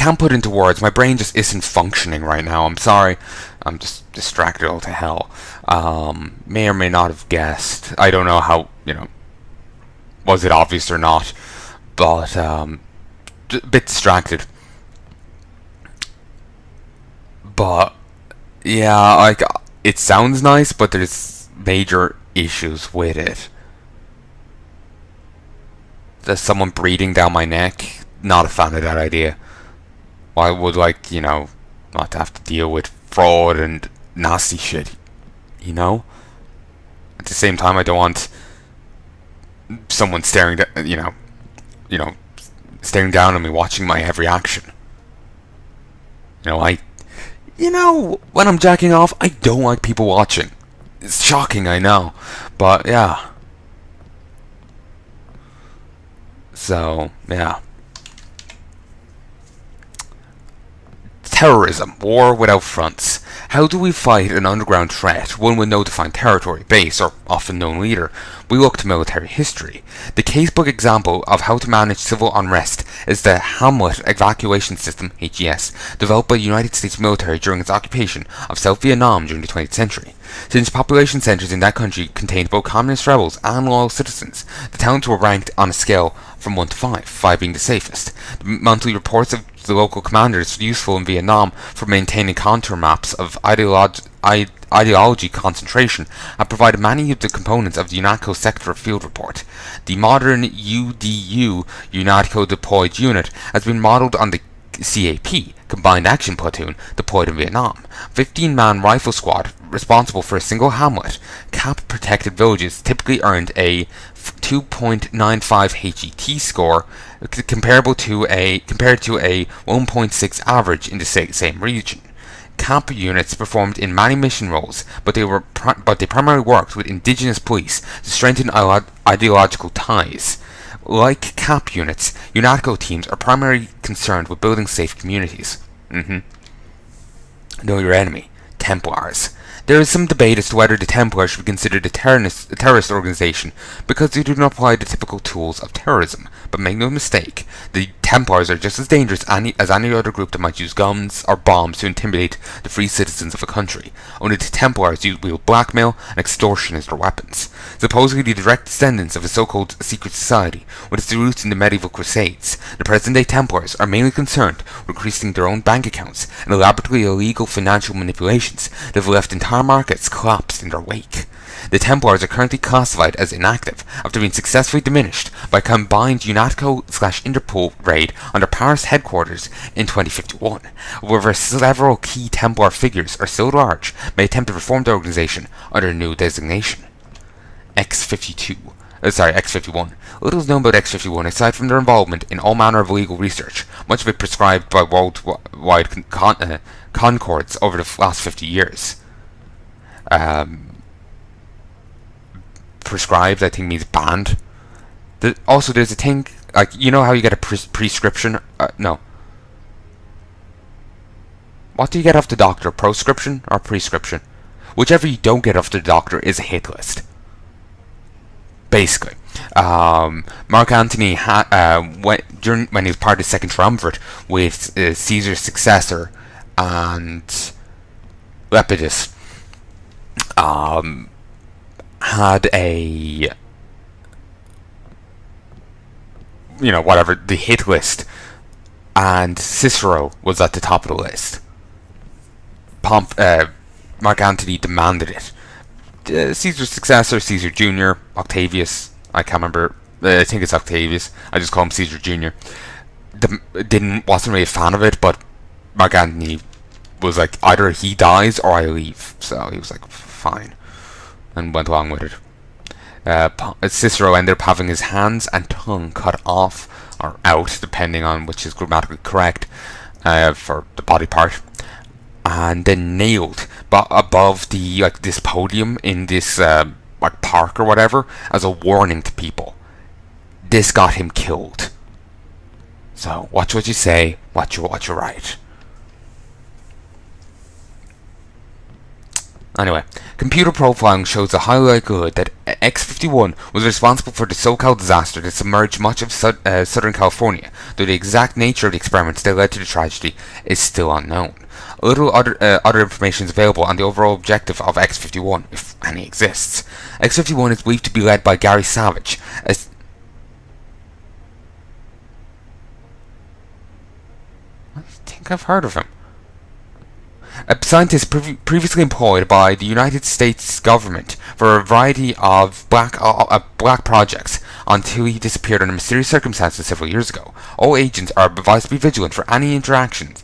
can't put into words. My brain just isn't functioning right now. I'm sorry. I'm just distracted all to hell. May or may not have guessed. I don't know how, was it obvious or not, but a bit distracted. But yeah, like, it sounds nice, but there's major issues with it. There's someone breathing down my neck. Not a fan of that idea. I would like, not to have to deal with fraud and nasty shit, At the same time, I don't want someone staring, staring down on me, watching my every action. When I'm jacking off, I don't like people watching. It's shocking, I know, but yeah. So, yeah. Terrorism, war without fronts. How do we fight an underground threat, one with no defined territory, base, or often known leader? We look to military history. The casebook example of how to manage civil unrest is the Hamlet Evacuation System, HES, developed by the United States military during its occupation of South Vietnam during the 20th century. Since population centers in that country contained both communist rebels and loyal citizens, the towns were ranked on a scale from 1 to 5, 5 being the safest. The monthly reports of the local commanders were useful in Vietnam for maintaining contour maps of ideology concentration and provided many of the components of the UNATCO Sector Field Report. The modern UDU, UNATCO Deployed Unit, has been modelled on the CAP, Combined Action Platoon, deployed in Vietnam. 15-man rifle squad responsible for a single hamlet. CAP-protected villages typically earned a 2.95 HET score, compared to a 1.6 average in the same region. CAP units performed in many mission roles, but they primarily worked with indigenous police to strengthen ideological ties. Like CAP units, UNATCO teams are primarily concerned with building safe communities. Know your enemy. Templars. There is some debate as to whether the Templars should be considered a terrorist organization because they do not apply the typical tools of terrorism. But make no mistake, the Templars are just as dangerous as any other group that might use guns or bombs to intimidate the free citizens of a country. Only the Templars wield blackmail and extortion as their weapons. Supposedly the direct descendants of a so-called secret society, with its roots in the medieval Crusades, the present-day Templars are mainly concerned with increasing their own bank accounts and elaborately illegal financial manipulations that have left entire markets collapsed in their wake. The Templars are currently classified as inactive after being successfully diminished by a combined UNATCO/Interpol raid on their Paris headquarters in 2051. However, several key Templar figures are so large may attempt to reform the organization under a new designation. X-51. Little is known about X-51 aside from their involvement in all manner of illegal research, much of it prescribed by worldwide concords over the last 50 years. Prescribed, I think, means banned. Also, there's a thing, like, you know how you get a prescription? No. What do you get off the doctor? Proscription or prescription? Whichever you don't get off the doctor is a hit list. Basically. Mark Antony, when he was part of the Second Triumvirate with Caesar's successor and Lepidus, had a, the hit list, and Cicero was at the top of the list. Mark Antony demanded it. Caesar's successor, Caesar Jr., Octavius, I can't remember, I think it's Octavius, I just call him Caesar Jr., wasn't really a fan of it, but Mark Antony was like, either he dies or I leave, so he was like, fine, and went along with it. Cicero ended up having his hands and tongue cut off, or out, depending on which is grammatically correct, for the body part, and then nailed above the this podium in this park or whatever as a warning to people. This got him killed. So watch what you say, watch you write. Anyway, computer profiling shows a high likelihood that X-51 was responsible for the so-called disaster that submerged much of Southern California, though the exact nature of the experiments that led to the tragedy is still unknown. A little other information is available on the overall objective of X-51, if any exists. X-51 is believed to be led by Gary Savage, I think I've heard of him. A scientist previously employed by the United States government for a variety of black projects until he disappeared under mysterious circumstances several years ago. All agents are advised to be vigilant for any indications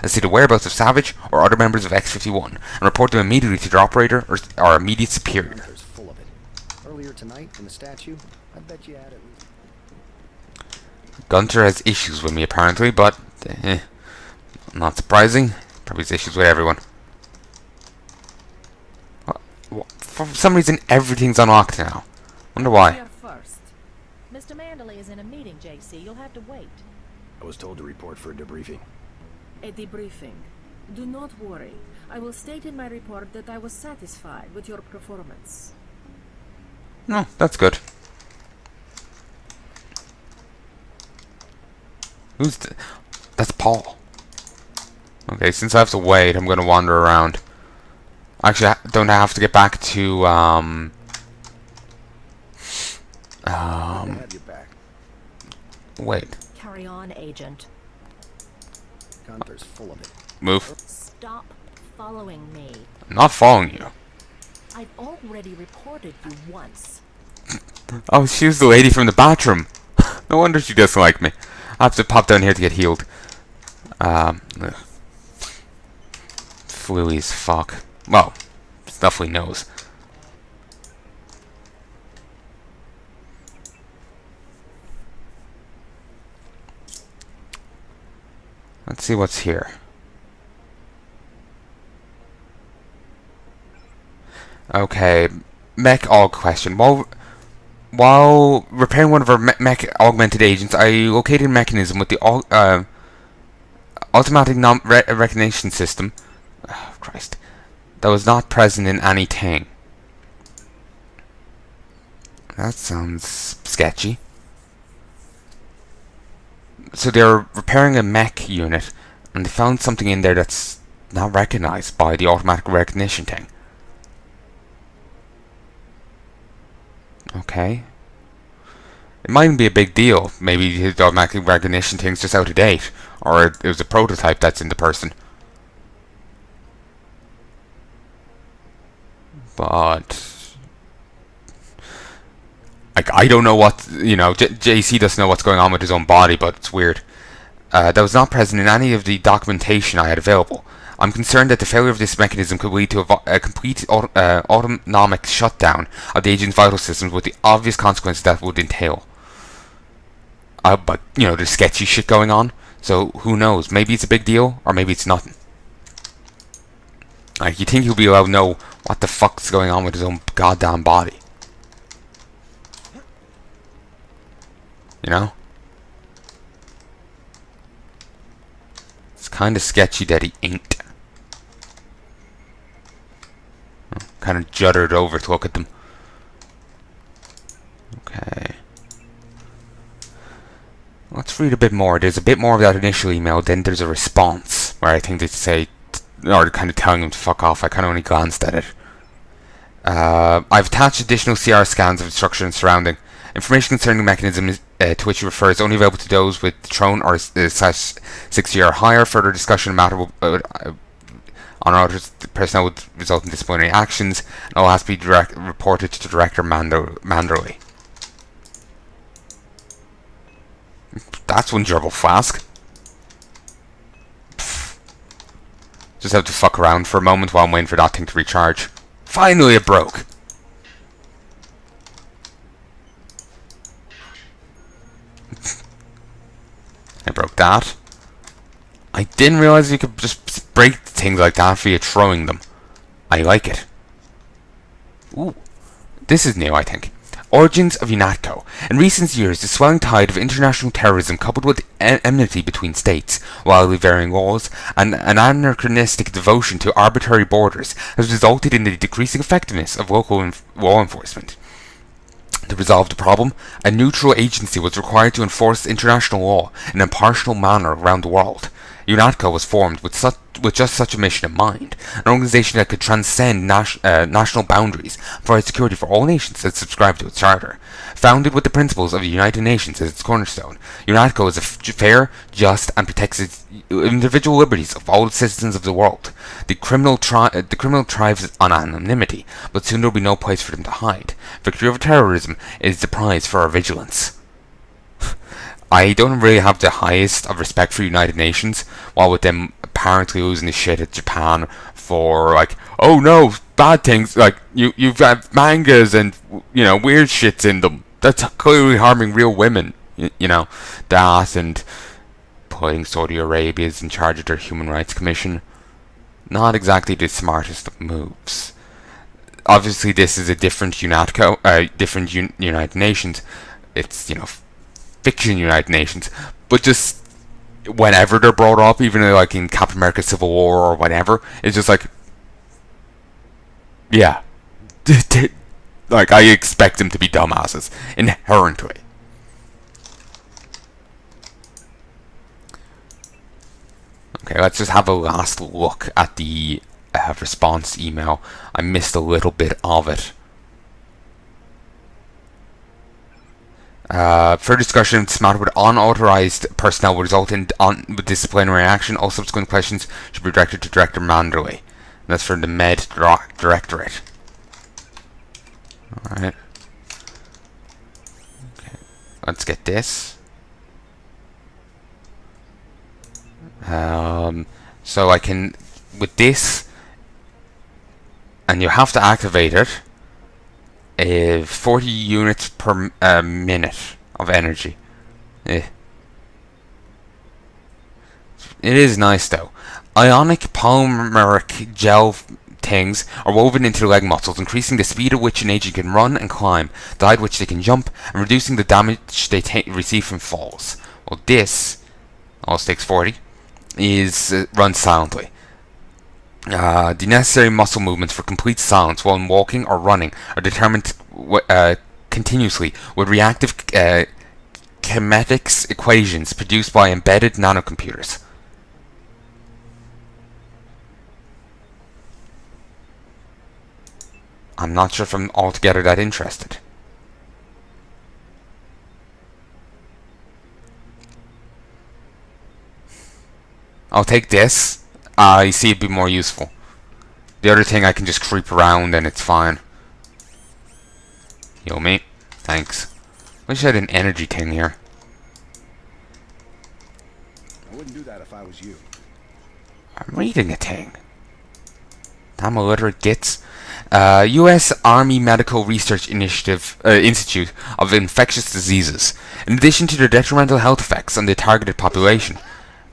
as to the whereabouts of Savage or other members of X-51 and report them immediately to their operator or immediate superior. Full of it. Earlier tonight in the statue, I bet you had it. Gunter has issues with me apparently, but not surprising. Probably has issues with everyone. For some reason, everything's unlocked now. Wonder why. First. Mr. Manderley is in a meeting, JC. You'll have to wait. I was told to report for a debriefing. A debriefing. Do not worry. I will state in my report that I was satisfied with your performance. No, that's good. That's Paul. Okay, since I have to wait, I'm gonna wander around. Actually, don't I have to get back to wait. Carry on, Agent. Gunter's full of it. Move. Stop following me. I'm not following you. I've already reported you once. Oh, she was the lady from the bathroom. No wonder she doesn't like me. I have to pop down here to get healed. Fluey as fuck. Well, stuff he knows. Let's see what's here. Okay, mech aug question. While repairing one of our mech augmented agents, I located a mechanism with the automatic recognition system. Oh, Christ. That was not present in anything. That sounds sketchy. So they're repairing a mech unit, and they found something in there that's not recognized by the automatic recognition thing. Okay. It mightn't be a big deal. Maybe the automatic recognition thing's just out of date. Or it was a prototype that's in the person. But like, I don't know what, you know, JC doesn't know what's going on with his own body, but it's weird. That was not present in any of the documentation I had available. I'm concerned that the failure of this mechanism could lead to a complete autonomic shutdown of the agent's vital systems, with the obvious consequences that would entail. But, you know, there's sketchy shit going on, so who knows? Maybe it's a big deal, or maybe it's nothing. Like, you think he'll be allowed to know what the fuck's going on with his own goddamn body? You know? It's kind of sketchy that he ain't. Kind of juddered over to look at them. Okay. Let's read a bit more. There's a bit more of that initial email, then there's a response where I think they say, or kind of telling him to fuck off. I kind of only glanced at it. I've attached additional CR scans of the structure and surrounding. Information concerning the mechanism to which you refer is only available to those with Throne or /6 or higher. Further discussion of matter on other personnel would result in disciplinary actions, and all has to be reported to Director Manderley. That's one gerbil flask. Pfft. Just have to fuck around for a moment while I'm waiting for that thing to recharge. Finally it broke! I broke that. I didn't realize you could just break things like that via throwing them. I like it. Ooh. This is new, I think. Origins of UNATCO. In recent years, the swelling tide of international terrorism coupled with enmity between states, wildly varying laws, and an anachronistic devotion to arbitrary borders has resulted in the decreasing effectiveness of local law enforcement. To resolve the problem, a neutral agency was required to enforce international law in an impartial manner around the world. UNATCO was formed with just such a mission in mind, an organization that could transcend national boundaries and provide security for all nations that subscribe to its charter. Founded with the principles of the United Nations as its cornerstone, UNATCO is fair, just, and protects the individual liberties of all citizens of the world. The criminal thrives on anonymity, but soon there will be no place for them to hide. Victory over terrorism is the prize for our vigilance. I don't really have the highest of respect for United Nations, while with them apparently losing the shit at Japan for, like, oh no, bad things, like, you've got mangas and, you know, weird shits in them. That's clearly harming real women, you know, that, and putting Saudi Arabia in charge of their Human Rights Commission. Not exactly the smartest of moves. Obviously this is a different UNATCO, different United Nations. It's, you know, fiction United Nations, but just whenever they're brought up, even like in Captain America Civil War or whatever, it's just like, yeah, like I expect them to be dumbasses inherently. Okay, let's just have a last look at the response email. I missed a little bit of it. Further discussion of this matter with unauthorized personnel will result in disciplinary action. All subsequent questions should be directed to Director Manderley. And that's for the Med Directorate. Alright. Okay. Let's get this. So I can, with this, and you have to activate it, 40 units per minute of energy. It is nice though. Ionic polymeric gel things are woven into the leg muscles, increasing the speed at which an agent can run and climb, the height at which they can jump, and reducing the damage they receive from falls. Well, this, all takes 40, is runs silently. The necessary muscle movements for complete silence while walking or running are determined continuously with reactive kinetics equations produced by embedded nanocomputers. I'm not sure if I'm altogether that interested. I'll take this. I see it'd be more useful. The other thing I can just creep around and it's fine. Yo, mate. Thanks. Wish I had an energy thing here. I wouldn't do that if I was you. I'm reading a thing. Damn illiterate gits. U.S. Army Medical Research Institute of Infectious Diseases. In addition to their detrimental health effects on the targeted population,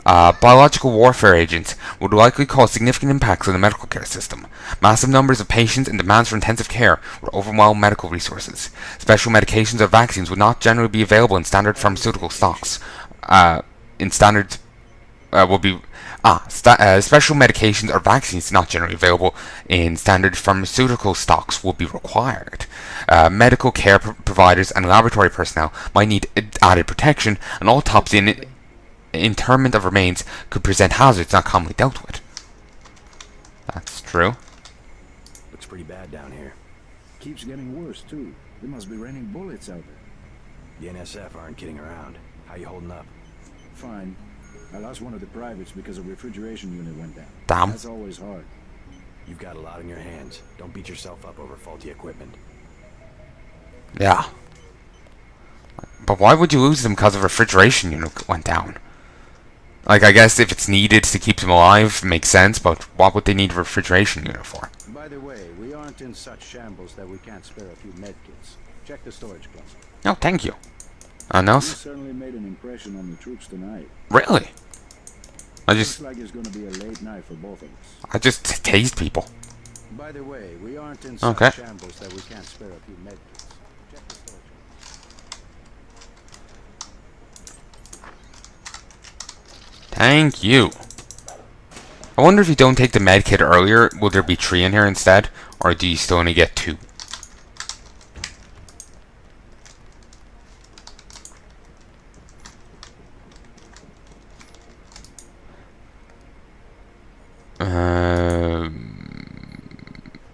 biological warfare agents would likely cause significant impacts on the medical care system. Massive numbers of patients and demands for intensive care would overwhelm medical resources. Special medications or vaccines would not generally be available in standard pharmaceutical stocks. Special medications or vaccines not generally available in standard pharmaceutical stocks will be required. Medical care providers and laboratory personnel might need added protection, and autopsy and interment of remains could present hazards not commonly dealt with. That's true. Looks pretty bad down here. Keeps getting worse too. They must be raining bullets out there. The NSF aren't kidding around. How you holding up? Fine. I lost one of the privates because a refrigeration unit went down. Damn. That's always hard. You've got a lot on your hands. Don't beat yourself up over faulty equipment. Yeah. But why would you lose them because a refrigeration unit went down? Like, I guess if it's needed to keep them alive, makes sense, but what would they need a refrigeration unit for? By the way, we aren't in such shambles that we can't spare a few medkits. Check the storage closet. No, thank you. And else? You certainly made an impression on the troops tonight. Really? Looks like it's gonna be a late night for both of us. I just tased people. By the way, we aren't in such Okay. shambles that we can't spare a few medkits. Check the storage. Thank you. I wonder if you don't take the med kit earlier, will there be 3 in here instead? Or do you still only get 2?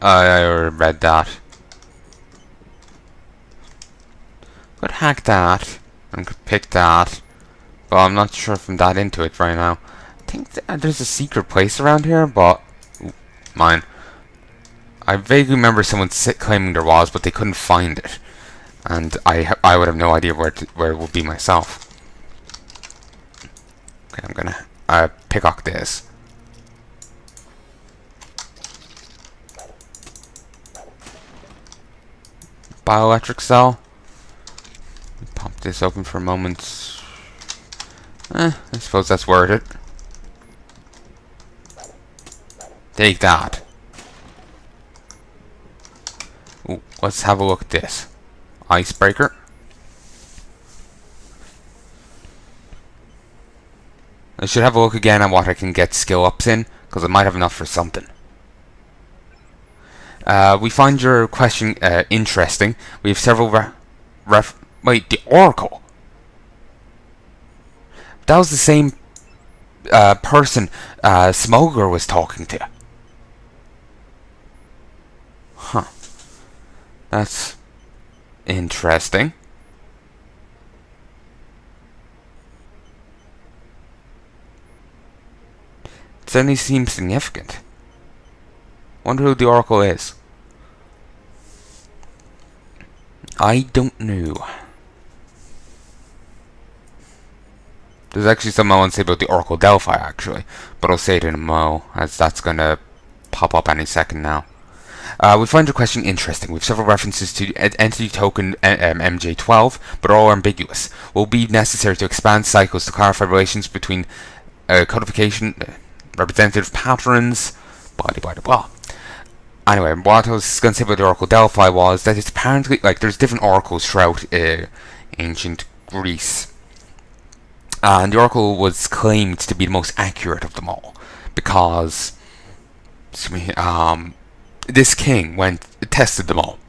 I already read that. Could hack that and could pick that, but I'm not sure if I'm that into it right now. I think there's a secret place around here, but ooh, mine. I vaguely remember someone claiming there was, but they couldn't find it, and I would have no idea where it would be myself. Okay, I'm gonna pick this. Bioelectric cell. Pop this open for a moment. I suppose that's worth it. Take that. Ooh, let's have a look at this. Icebreaker. I should have a look again at what I can get skill ups in, because I might have enough for something. We find your question interesting. We have several wait, the Oracle. That was the same person Smoker was talking to. Huh. That's interesting. It certainly seems significant. Wonder who the Oracle is. I don't know. There's actually something I want to say about the Oracle Delphi, actually, but I'll say it in a mo, as that's going to pop up any second now. We find your question interesting. We have several references to entity token MJ12, but all are ambiguous. Will be necessary to expand cycles to clarify relations between codification, representative patterns, blah blah blah. Anyway, what I was going to say about the Oracle Delphi was that it's apparently, like, there's different oracles throughout ancient Greece. And the Oracle was claimed to be the most accurate of them all. Because, this king tested them all.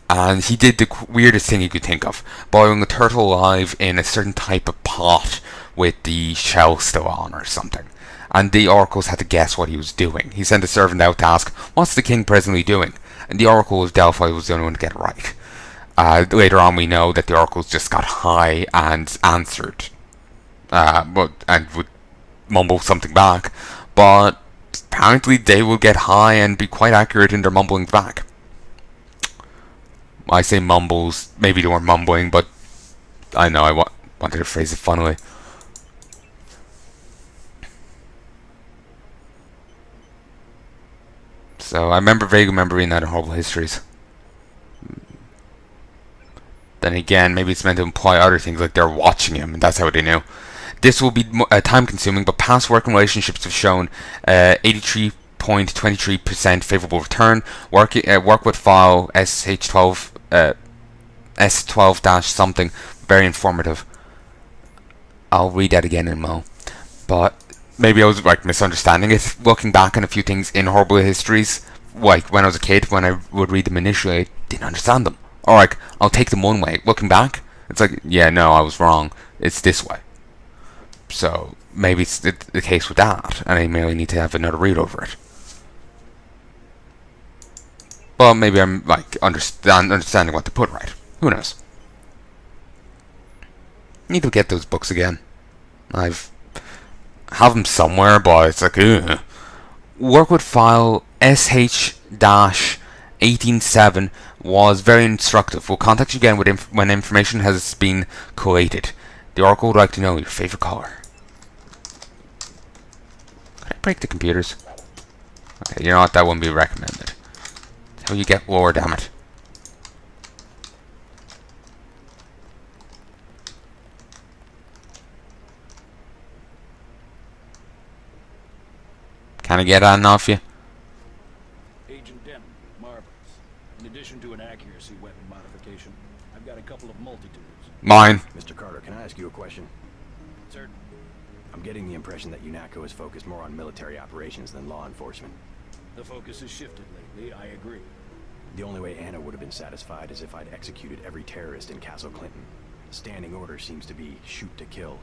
And he did the weirdest thing you could think of. Boiling a turtle alive in a certain type of pot with the shell still on or something. And the oracles had to guess what he was doing. He sent a servant out to ask, what's the king presently doing? And the Oracle of Delphi was the only one to get it right. Later on we know that the oracles just got high and answered. And would mumble something back. But apparently they will get high and be quite accurate in their mumbling back. I say mumbles, maybe they weren't mumbling, but I know I wanted to phrase it funnily. So I vaguely remember reading that in Horrible Histories. Then again, maybe it's meant to imply other things, like they're watching him, and that's how they knew. This will be time-consuming, but past working relationships have shown 83.23% favorable return. Work with file sh12 s12-something, very informative. I'll read that again in a mo. But maybe I was like misunderstanding it. Looking back on a few things in Horrible Histories, like when I was a kid, when I would read them initially, I didn't understand them. Or like, I'll take them one way. Looking back, it's like, yeah, no, I was wrong. It's this way. So maybe it's the case with that, and I merely need to have another read over it. Well, maybe I'm like understanding what to put right. Who knows? Need to get those books again. Have them somewhere, but it's like, ugh. Work with file sh-187 was very instructive. We'll contact you again when information has been collated. The Oracle would like to know your favorite color. Can I break the computers? Okay, you know what? That wouldn't be recommended. That's how you get lore, damn it. Can I get on off you? Agent Denham, marvelous. In addition to an accuracy weapon modification, I've got a couple of multi-tools. Mine. Mr. Carter, can I ask you a question? Certain. I'm getting the impression that UNATCO is focused more on military operations than law enforcement. The focus has shifted lately, I agree. The only way Anna would have been satisfied is if I'd executed every terrorist in Castle Clinton. The standing order seems to be shoot to kill.